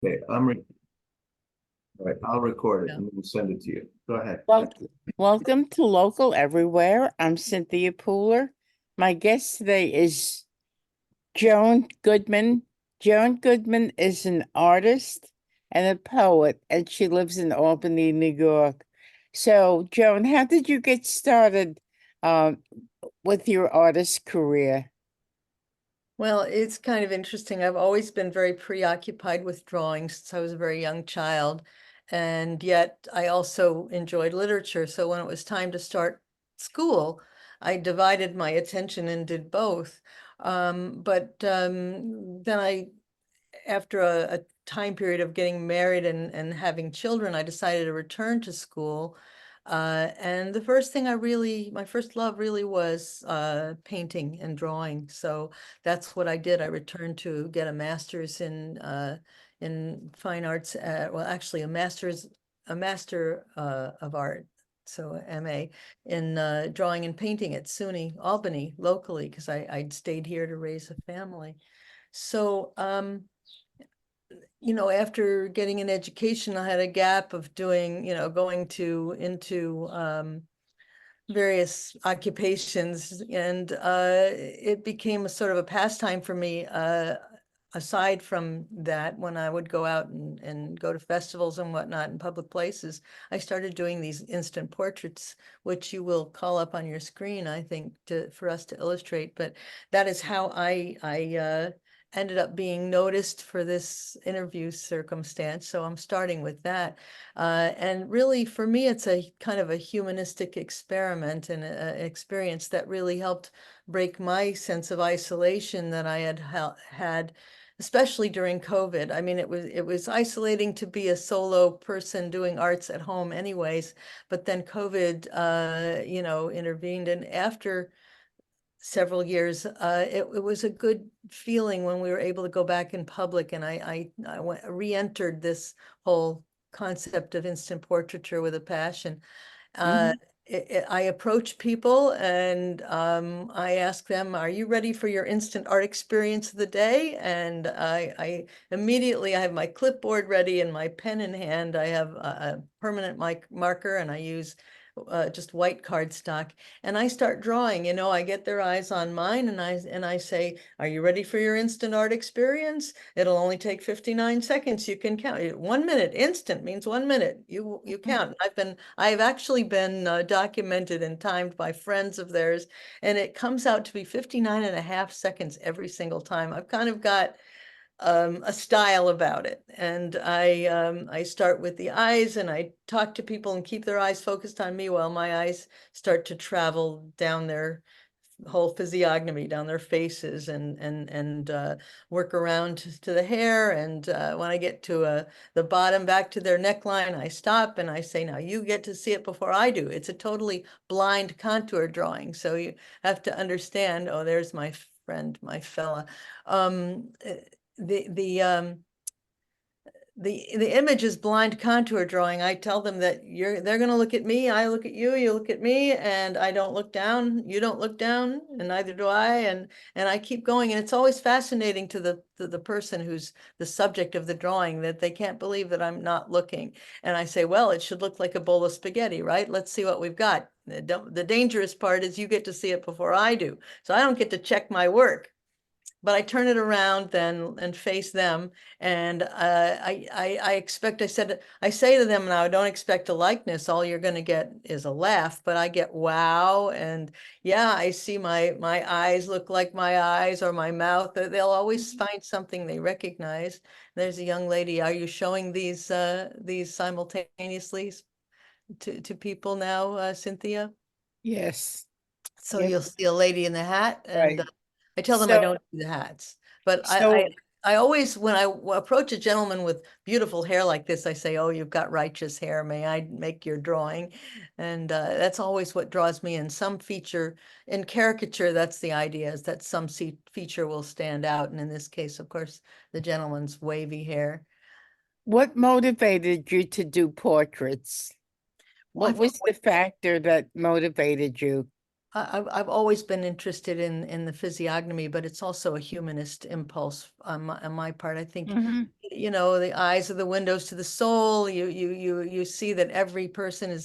Okay, all right, I'll record it and then send it to you. Go ahead. Well, welcome to Local Everywhere. I'm Cynthia Pooler. My guest today is Joan Goodman. Joan Goodman is an artist and a poet, and she lives in Albany, New York. So, Joan, how did you get started um, with your artist career? Well, it's kind of interesting. I've always been very preoccupied with drawing since I was a very young child. And yet I also enjoyed literature. So when it was time to start school, I divided my attention and did both. But then after a time period of getting married and having children, I decided to return to school. And the first thing my first love really was painting and drawing. So that's what I did. I returned to get a master's in fine arts, well, actually a master of art. So MA in drawing and painting at SUNY Albany locally, because I'd stayed here to raise a family. So, after getting an education, I had a gap of doing, going into various occupations, and it became a sort of a pastime for me. Aside from that, when I would go out and go to festivals and whatnot in public places, I started doing these instant portraits, which you will call up on your screen, I think, for us to illustrate. But that is how I ended up being noticed for this interview circumstance. So I'm starting with that. And really, for me, it's a kind of a humanistic experiment and an experience that really helped break my sense of isolation that I had, especially during COVID. I mean, it was isolating to be a solo person doing arts at home anyways, but then COVID, intervened. And after several years, it was a good feeling when we were able to go back in public, and I re-entered this whole concept of instant portraiture with a passion. Uh, Mhm. I approach people and I ask them, "Are you ready for your instant art experience of the day?" And I immediately I have my clipboard ready and my pen in hand. I have a permanent marker, and I use just white cardstock, and I start drawing. I get their eyes on mine, and I say, "Are you ready for your instant art experience? It'll only take 59 seconds. You can count it. 1 minute. Instant means 1 minute. You count." I've actually been documented and timed by friends of theirs, and it comes out to be 59 and a half seconds every single time. I've kind of got a style about it. And I start with the eyes, and I talk to people and keep their eyes focused on me while my eyes start to travel down their whole physiognomy, down their faces, and work around to the hair. And when I get to the bottom, back to their neckline, I stop and I say, "Now you get to see it before I do." It's a totally blind contour drawing, so you have to understand. Oh, there's my friend, my fella. The the um the image is blind contour drawing. I tell them that they're going to look at me, I look at you, you look at me, and I don't look down, you don't look down, and neither do I. And I keep going, and it's always fascinating to the person who's the subject of the drawing, that they can't believe that I'm not looking. And I say, "Well, it should look like a bowl of spaghetti, right? Let's see what we've got." The dangerous part is you get to see it before I do, so I don't get to check my work. But I turn it around then and face them, and I expect. I say to them now, "Don't expect a likeness. All you're going to get is a laugh." But I get wow, and yeah, I see my eyes look like my eyes, or my mouth. They'll always find something they recognize. There's a young lady. Are you showing these simultaneously to people now, Cynthia? Yes. So Yes. you'll see a lady in the hat, and Right. I tell them I So, don't do the hats. But so I always, when I approach a gentleman with beautiful hair like this, I say, "Oh, you've got righteous hair. May I make your drawing?" And that's always what draws me in. Some feature in caricature, that's the idea, is that some feature will stand out. And in this case, of course, the gentleman's wavy hair. what motivated you to do portraits? I What was the factor that motivated you? I've always been interested in the physiognomy, but it's also a humanist impulse on my part. I think, Mhm. you know, the eyes are the windows to the soul. You see that every person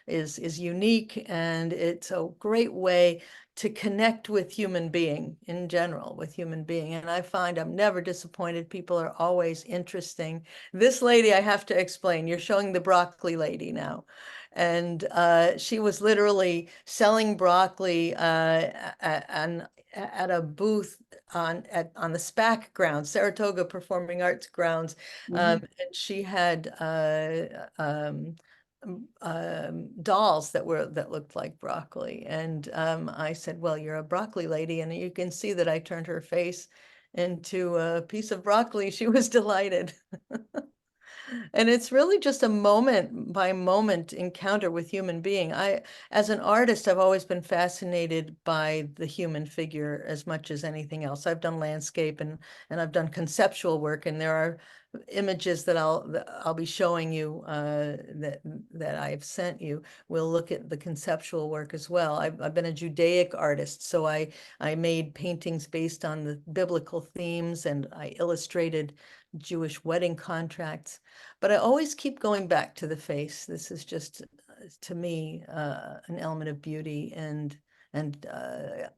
is unique, and it's a great way to connect with human being in general, with human being. And I find I'm never disappointed. People are always interesting. This lady, I have to explain. You're showing the broccoli lady now. And she was literally selling broccoli at a booth on the SPAC grounds, Saratoga Performing Arts grounds. Mhm. And she had dolls that looked like broccoli. And I said, well, you're a broccoli lady. And you can see that I turned her face into a piece of broccoli. She was delighted. And it's really just a moment by moment encounter with human being. As an artist, I've always been fascinated by the human figure as much as anything else. I've done landscape and I've done conceptual work, and there are images that I'll be showing you that I've sent you. We'll look at the conceptual work as well. I've been a Judaic artist, so I made paintings based on the biblical themes, and I illustrated Jewish wedding contracts. But I always keep going back to the face. This is just, to me, an element of beauty and a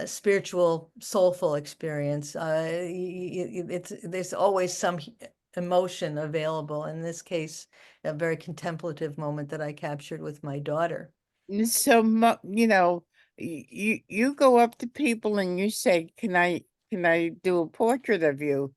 spiritual, soulful experience. There's always some emotion available. In this case, a very contemplative moment that I captured with my daughter. So, you know, you go up to people and you say, can I do a portrait of you?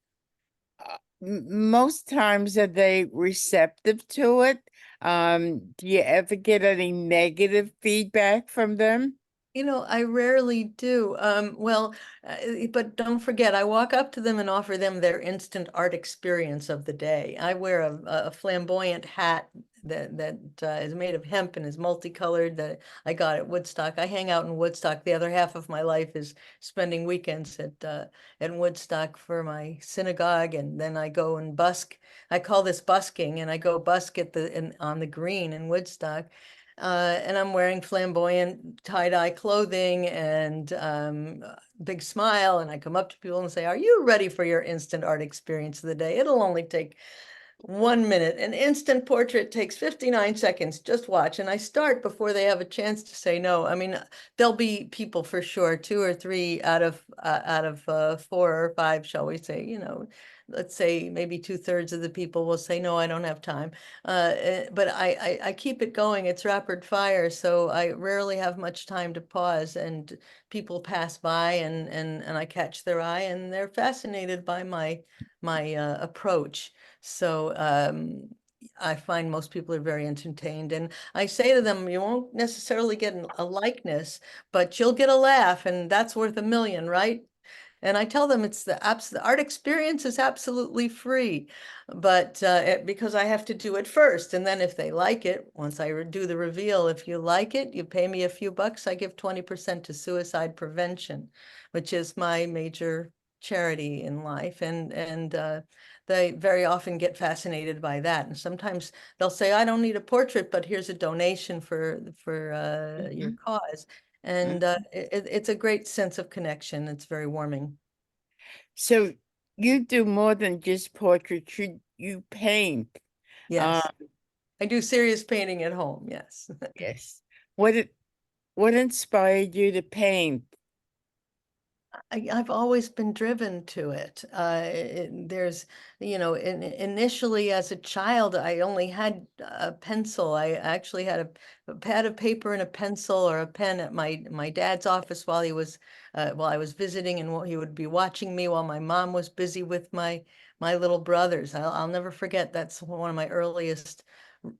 Most times are they receptive to it? Do you ever get any negative feedback from them? You know, I rarely do. But don't forget, I walk up to them and offer them their instant art experience of the day. I wear a flamboyant hat that is made of hemp and is multicolored that I got at Woodstock. I hang out in Woodstock. The other half of my life is spending weekends at Woodstock for my synagogue, and then I go and busk. I call this busking, and I go busk on the green in Woodstock. And I'm wearing flamboyant tie-dye clothing and big smile. And I come up to people and say, are you ready for your instant art experience of the day? It'll only take 1 minute. An instant portrait takes 59 seconds. Just watch. And I start before they have a chance to say no. I mean, there'll be people for sure, 2 or 3 out of 4 or 5, shall we say, you know, let's say maybe 2/3 of the people will say, no, I don't have time. But I keep it going. It's rapid fire. So I rarely have much time to pause, and people pass by and I catch their eye, and they're fascinated by my approach. So I find most people are very entertained. And I say to them, you won't necessarily get a likeness, but you'll get a laugh, and that's worth a million, right? And I tell them the art experience is absolutely free, but because I have to do it first. And then if they like it, once I do the reveal, if you like it, you pay me a few bucks, I give 20% to suicide prevention, which is my major charity in life. And they very often get fascinated by that. And sometimes they'll say, I don't need a portrait, but here's a donation for your Mhm. cause. And it's a great sense of connection. It's very warming. So you do more than just portraits, you paint. Yes, I do serious painting at home. Yes. Yes. What inspired you to paint? I've always been driven to it. There's, you know, initially as a child, I only had a pencil. I actually had a pad of paper and a pencil or a pen at my dad's office while I was visiting, and he would be watching me while my mom was busy with my little brothers. I'll never forget. That's one of my earliest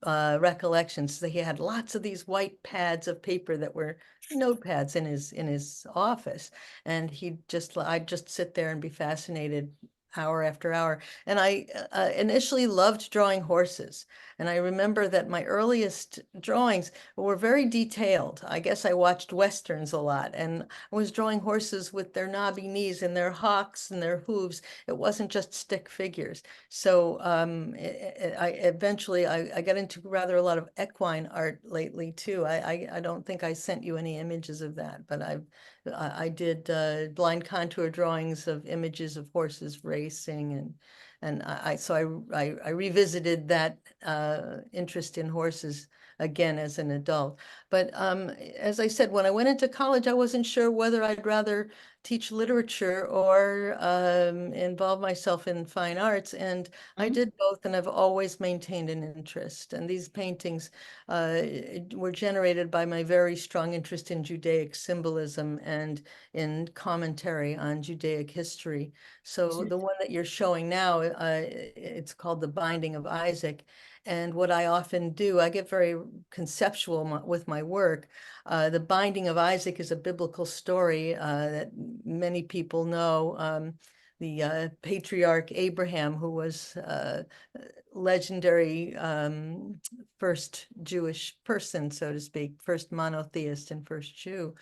recollections. That he had lots of these white pads of paper that were notepads in his office, and I'd just sit there and be fascinated hour after hour. And I initially loved drawing horses. And I remember that my earliest drawings were very detailed. I guess I watched Westerns a lot, and I was drawing horses with their knobby knees and their hocks and their hooves. It wasn't just stick figures. So I got into rather a lot of equine art lately too. I don't think I sent you any images of that, but I did blind contour drawings of images of horses racing, and I revisited that interest in horses again as an adult. But as I said, when I went into college, I wasn't sure whether I'd rather teach literature or involve myself in fine arts. And I did both, and I've always maintained an interest. And these paintings were generated by my very strong interest in Judaic symbolism and in commentary on Judaic history. So the one that you're showing now, it's called The Binding of Isaac. And what I often do, I get very conceptual with my work. The Binding of Isaac is a biblical story that many people know. The patriarch Abraham, who was legendary first Jewish person, so to speak, first monotheist and first Jew.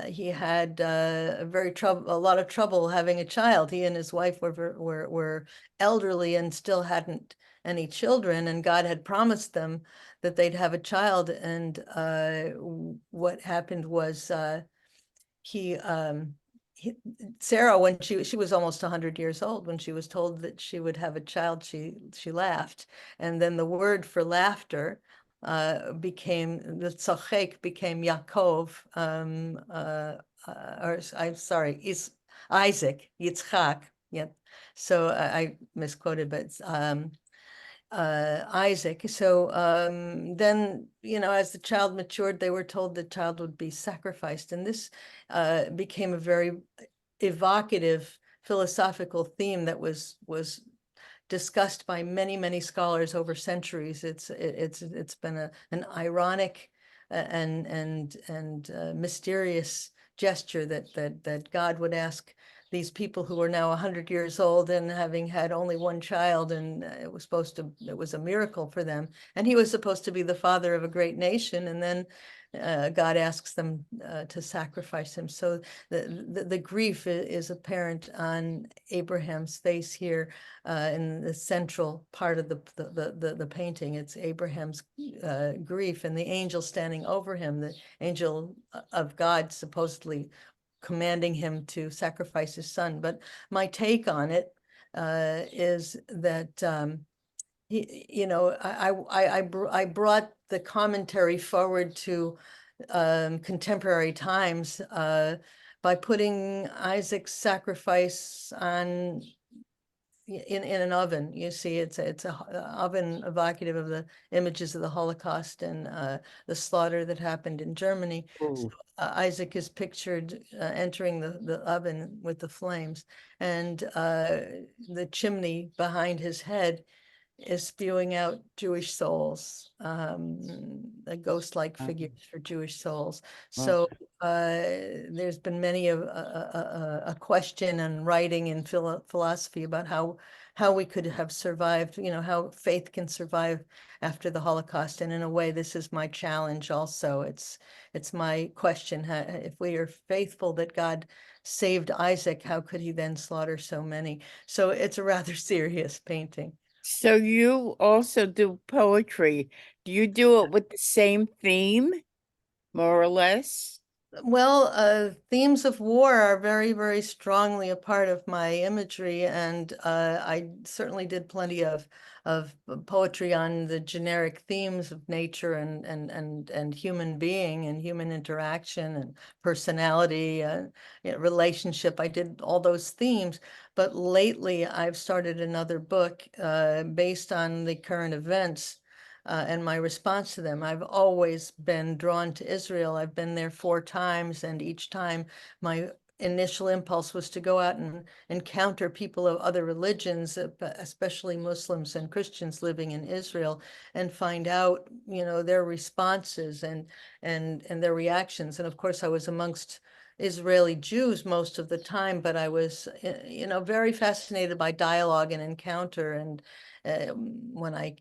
He had a lot of trouble having a child. He and his wife were elderly and still hadn't any children, and God had promised them that they'd have a child. And what happened was he Sarah, when she was almost 100 years old, when she was told that she would have a child, she laughed. And then the word for laughter became, the tzachek became Yaakov, or I'm sorry, is Isaac, Yitzchak. Yeah. So I misquoted, but Isaac. So then, as the child matured, they were told the child would be sacrificed. And this became a very evocative philosophical theme that was discussed by many, many scholars over centuries. It's been an ironic and mysterious gesture that God would ask these people who are now 100 years old and having had only one child, and it was a miracle for them. And he was supposed to be the father of a great nation, and then God asks them to sacrifice him. So the grief is apparent on Abraham's face here in the central part of the painting. It's Abraham's grief, and the angel standing over him, the angel of God, supposedly commanding him to sacrifice his son. But my take on it is that I brought the commentary forward to contemporary times by putting Isaac's sacrifice on in an oven. You see, it's a oven evocative of the images of the Holocaust and the slaughter that happened in Germany. So, Isaac is pictured entering the oven with the flames, and the chimney behind his head is spewing out Jewish souls, a ghost-like figures for Jewish souls. So there's been many a question and writing in philosophy about how we could have survived, how faith can survive after the Holocaust. And in a way, this is my challenge also. It's my question. If we are faithful that God saved Isaac, how could he then slaughter so many? So it's a rather serious painting. So you also do poetry. Do you do it with the same theme, more or less? Well, themes of war are very, very strongly a part of my imagery, and I certainly did plenty of poetry on the generic themes of nature and human being and human interaction and personality and relationship. I did all those themes, but lately I've started another book based on the current events. And my response to them. I've always been drawn to Israel. I've been there 4 times, and each time my initial impulse was to go out and encounter people of other religions, especially Muslims and Christians living in Israel, and find out, their responses and their reactions. And of course, I was amongst Israeli Jews most of the time, but I was, you know, very fascinated by dialogue and encounter. And when I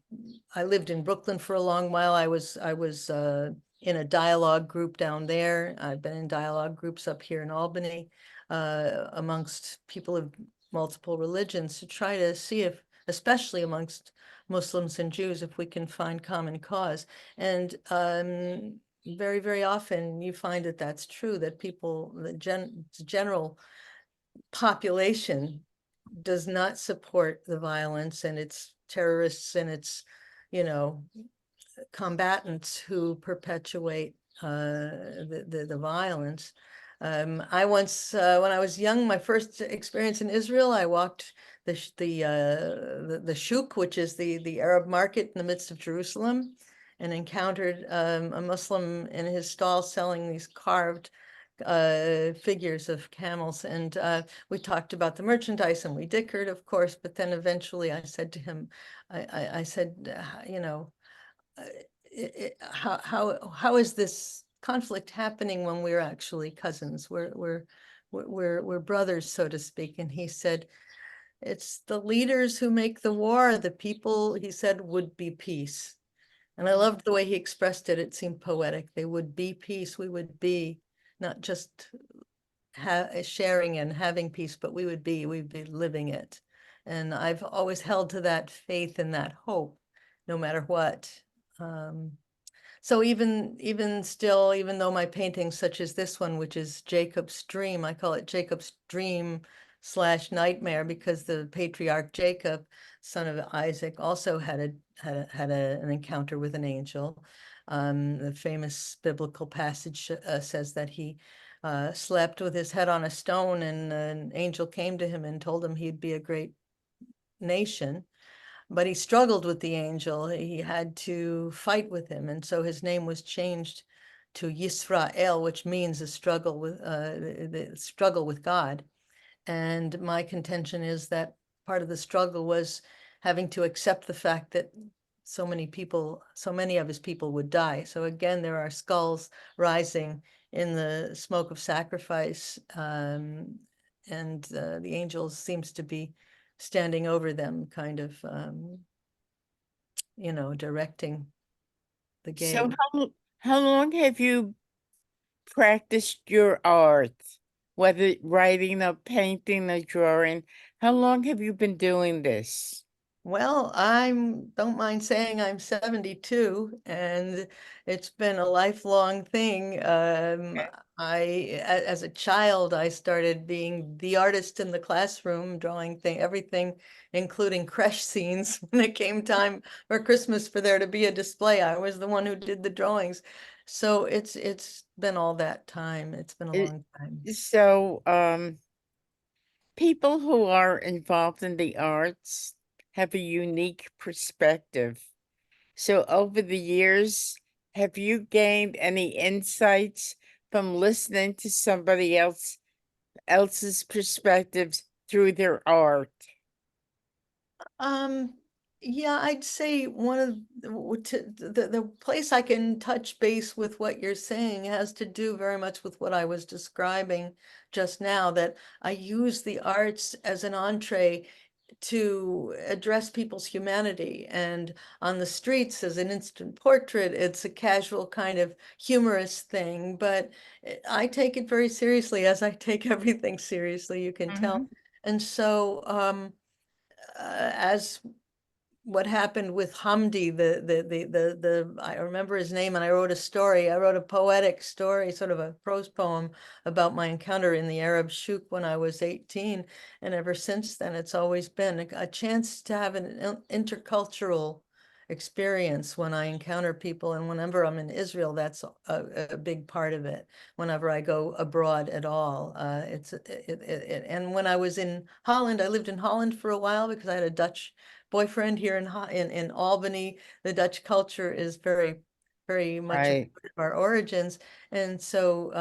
lived in Brooklyn for a long while, I was in a dialogue group down there. I've been in dialogue groups up here in Albany amongst people of multiple religions to try to see if, especially amongst Muslims and Jews, if we can find common cause. And very, very often you find that that's true, that people, the general population does not support the violence, and it's terrorists and it's, you know, combatants who perpetuate the violence. I once, when I was young, my first experience in Israel, I walked the shuk, which is the Arab market in the midst of Jerusalem, and encountered a Muslim in his stall selling these carved figures of camels. And we talked about the merchandise and we dickered, of course, but then eventually I said to him, I said, you know, how is this conflict happening when we're actually cousins? We're brothers, so to speak. And he said, it's the leaders who make the war. The people, he said, would be peace. And I loved the way he expressed it. It seemed poetic. They would be peace. We would be not just sharing and having peace, but we'd be living it. And I've always held to that faith and that hope, no matter what. So even still, even though my paintings such as this one, which is Jacob's dream, I call it Jacob's dream / nightmare, because the patriarch Jacob, son of Isaac, also had an encounter with an angel. The famous biblical passage says that he slept with his head on a stone, and an angel came to him and told him he'd be a great nation. But he struggled with the angel. He had to fight with him. And so his name was changed to Yisrael, which means the struggle with God. And my contention is that part of the struggle was having to accept the fact that so many of his people would die. So again, there are skulls rising in the smoke of sacrifice. And the angel seems to be standing over them, kind of, you know, directing the So game. how long have you practiced your art, whether writing or painting or drawing? How long have you been doing this? Well, don't mind saying I'm 72, and it's been a lifelong thing. As a child, I started being the artist in the classroom, drawing everything, including creche scenes. When it came time for Christmas for there to be a display, I was the one who did the drawings. So it's been all that time. It's been a It- long time. So, people who are involved in the arts have a unique perspective. So over the years, have you gained any insights from listening to somebody else's perspectives through their art? Yeah, I'd say one of the place I can touch base with what you're saying has to do very much with what I was describing just now, that I use the arts as an entree to address people's humanity. And on the streets, as an instant portrait, it's a casual kind of humorous thing, but I take it very seriously, as I take everything seriously, you can tell. And so as what happened with Hamdi, I remember his name, and I wrote a story. I wrote a poetic story, sort of a prose poem about my encounter in the Arab Shuk when I was 18. And ever since then, it's always been a chance to have an intercultural experience when I encounter people. And whenever I'm in Israel, that's a big part of it. Whenever I go abroad at all, and when I was in Holland, I lived in Holland for a while because I had a Dutch boyfriend here in Albany. The Dutch culture is very, very much a Right. part of our origins. And so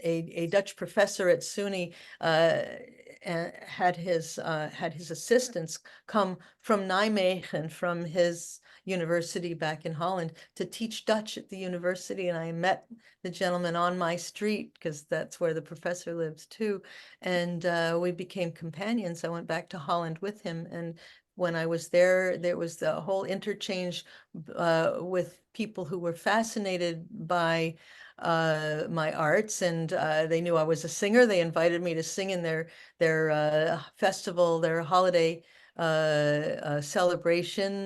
a Dutch professor at SUNY had his assistants come from Nijmegen, from his university back in Holland to teach Dutch at the university. And I met the gentleman on my street because that's where the professor lives too. And we became companions. I went back to Holland with him. And when I was there, there was the whole interchange with people who were fascinated by my arts, and they knew I was a singer. They invited me to sing in their festival, their holiday celebration.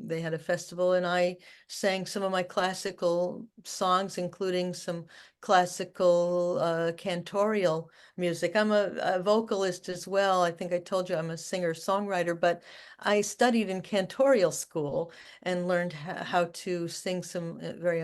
They had a festival, and I sang some of my classical songs, including some classical cantorial music. I'm a vocalist as well. I think I told you I'm a singer-songwriter, but I studied in cantorial school and learned how to sing some very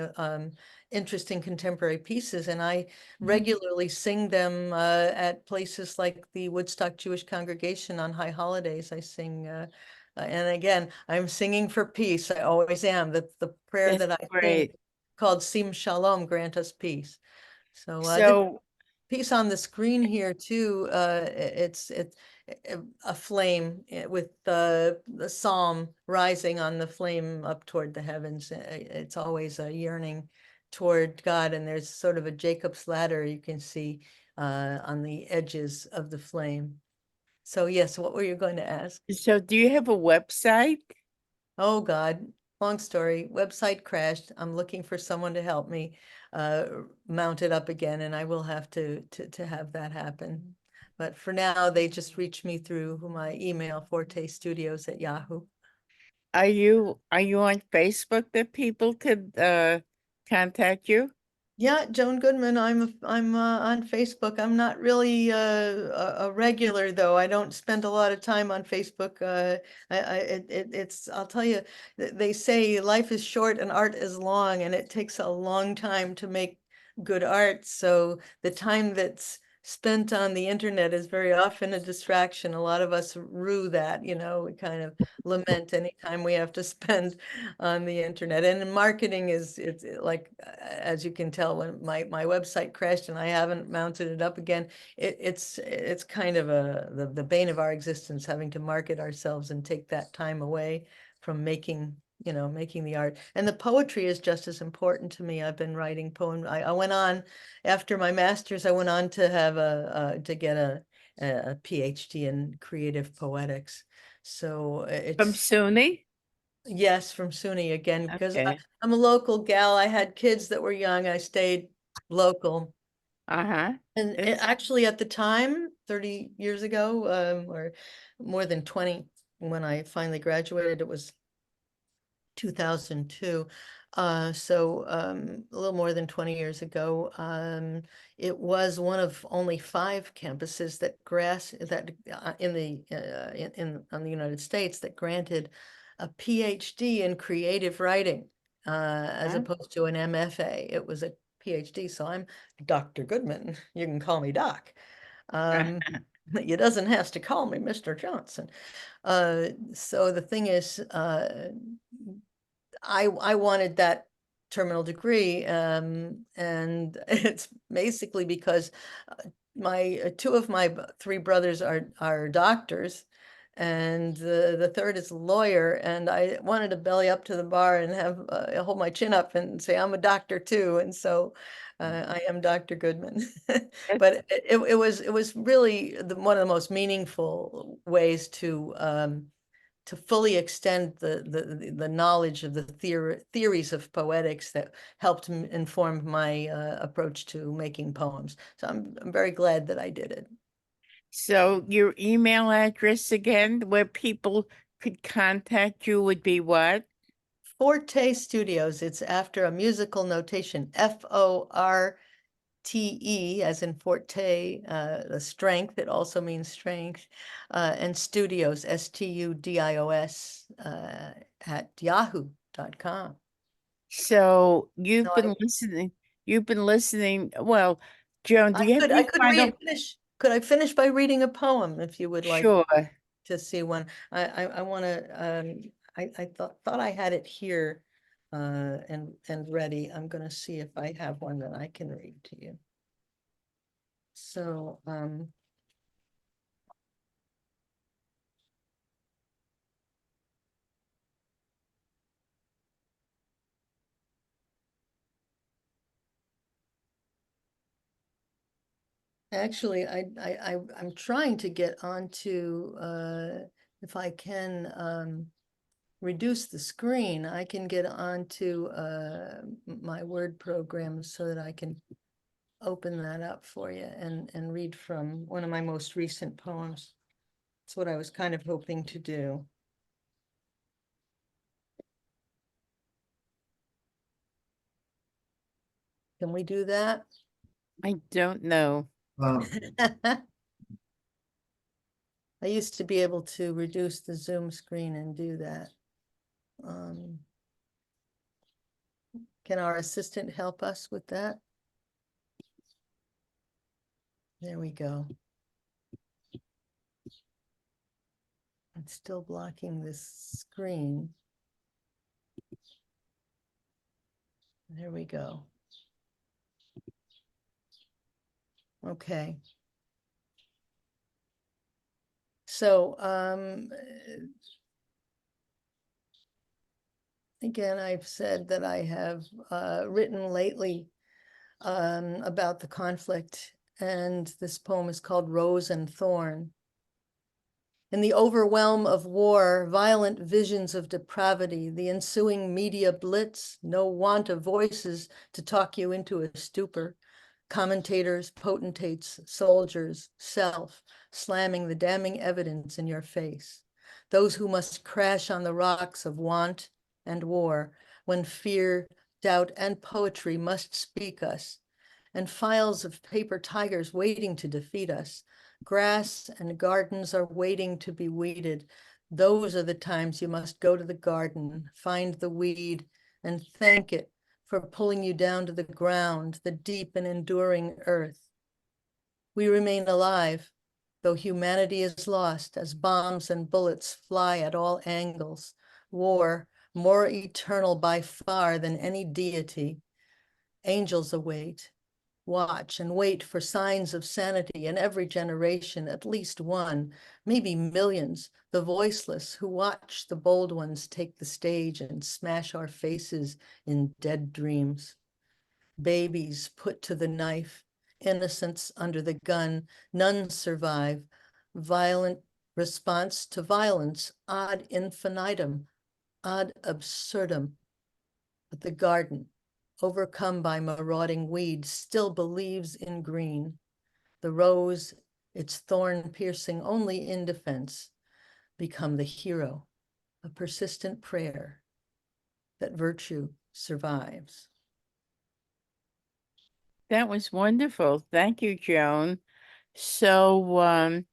interesting contemporary pieces. And I regularly sing them at places like the Woodstock Jewish Congregation on high holidays. I sing, and again, I'm singing for peace. I always am. The prayer That's that I sing great. called Sim Shalom, grant us peace. So this So, piece on the screen here too, it's a flame with the psalm rising on the flame up toward the heavens. It's always a yearning toward God, and there's sort of a Jacob's ladder you can see on the edges of the flame. So yes, what were you going to ask? so do you have a website? Oh God, long story. Website crashed. I'm looking for someone to help me mount it up again, and I will have to have that happen. But for now, they just reach me through my email, fortestudios@yahoo. Are you on Facebook that people could contact you? Yeah, Joan Goodman. I'm on Facebook. I'm not really a regular though. I don't spend a lot of time on Facebook. It's I'll tell you, they say life is short and art is long, and it takes a long time to make good art. So the time that's spent on the internet is very often a distraction. A lot of us rue that, we kind of lament any time we have to spend on the internet. And in marketing it's like, as you can tell, when my website crashed and I haven't mounted it up again, it's kind of the bane of our existence, having to market ourselves and take that time away from making the art. And the poetry is just as important to me. I've been writing poems. I went on after my master's. I went on to have to get a PhD in creative poetics. So From it's SUNY? yes, from SUNY again, because Okay. I'm a local gal. I had kids that were young. I stayed local. Uh-huh. And It's actually at the time, 30 years ago, or more than 20, when I finally graduated, it was 2002. So a little more than 20 years ago, it was one of only 5 campuses that in the United States that granted a PhD in creative writing, as Huh? opposed to an MFA. It was a PhD. So I'm Dr. Goodman. You can call me Doc. You doesn't have to call me Mr. Johnson. So the thing is, I wanted that terminal degree, and it's basically because my 2 of my 3 brothers are doctors, and the third is a lawyer, and I wanted to belly up to the bar and have hold my chin up and say I'm a doctor too, and so I am Dr. Goodman. But it was really one of the most meaningful ways to fully extend the knowledge of the theories of poetics that helped inform my approach to making poems. So I'm very glad that I did it. So your email address again, where people could contact you would be what? Forte Studios, it's after a musical notation, FORTE, as in forte, the strength, it also means strength, and studios, STUDIOS, at yahoo.com. So No, I you've been listening. Well, Joan, do you have I any could final? finish. Could I finish by reading a poem if you would like Sure. to see one? I want to, I thought I had it here and ready. I'm going to see if I have one that I can read to you. So, Actually, I'm trying to get onto, if I can, reduce the screen, I can get onto, my Word program so that I can open that up for you and read from one of my most recent poems. That's what I was kind of hoping to do. Can we do that? I don't know. I used to be able to reduce the Zoom screen and do that. Can our assistant help us with that? There we go. It's still blocking this screen. There we go. Okay. So, again, I've said that I have written lately about the conflict, and this poem is called Rose and Thorn. In the overwhelm of war, violent visions of depravity, the ensuing media blitz, no want of voices to talk you into a stupor, commentators, potentates, soldiers, self, slamming the damning evidence in your face. Those who must crash on the rocks of want and war, when fear, doubt, and poetry must speak us, and files of paper tigers waiting to defeat us. Grass and gardens are waiting to be weeded. Those are the times you must go to the garden, find the weed, and thank it for pulling you down to the ground, the deep and enduring earth. We remain alive, though humanity is lost as bombs and bullets fly at all angles. War, more eternal by far than any deity. Angels await. Watch and wait for signs of sanity in every generation, at least one, maybe millions, the voiceless who watch the bold ones take the stage and smash our faces in dead dreams. Babies put to the knife, innocents under the gun, none survive. Violent response to violence, ad infinitum, ad absurdum. But the garden, overcome by marauding weeds, still believes in green. The rose, its thorn piercing only in defense, become the hero, a persistent prayer that virtue survives. That was wonderful. Thank you, Joan. So,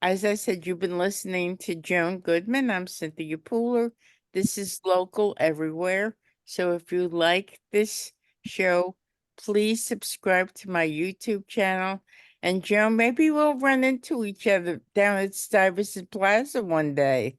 as I said, you've been listening to Joan Goodman. I'm Cynthia Pooler. This is Local Everywhere. So if you like this show, please subscribe to my YouTube channel. And Joan, maybe we'll run into each other down at Stuyvesant Plaza one day.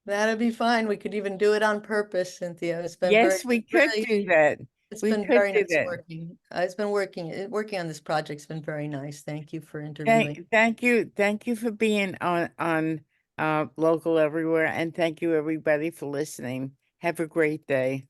That'd be fine. We could even do it on purpose, Cynthia. It's been Yes, we could very, do that. it's We been could very do nice that. working. It's been working on this project's been very nice. Thank you for interviewing. Thank you for being on Local Everywhere, and thank you everybody for listening. Have a great day.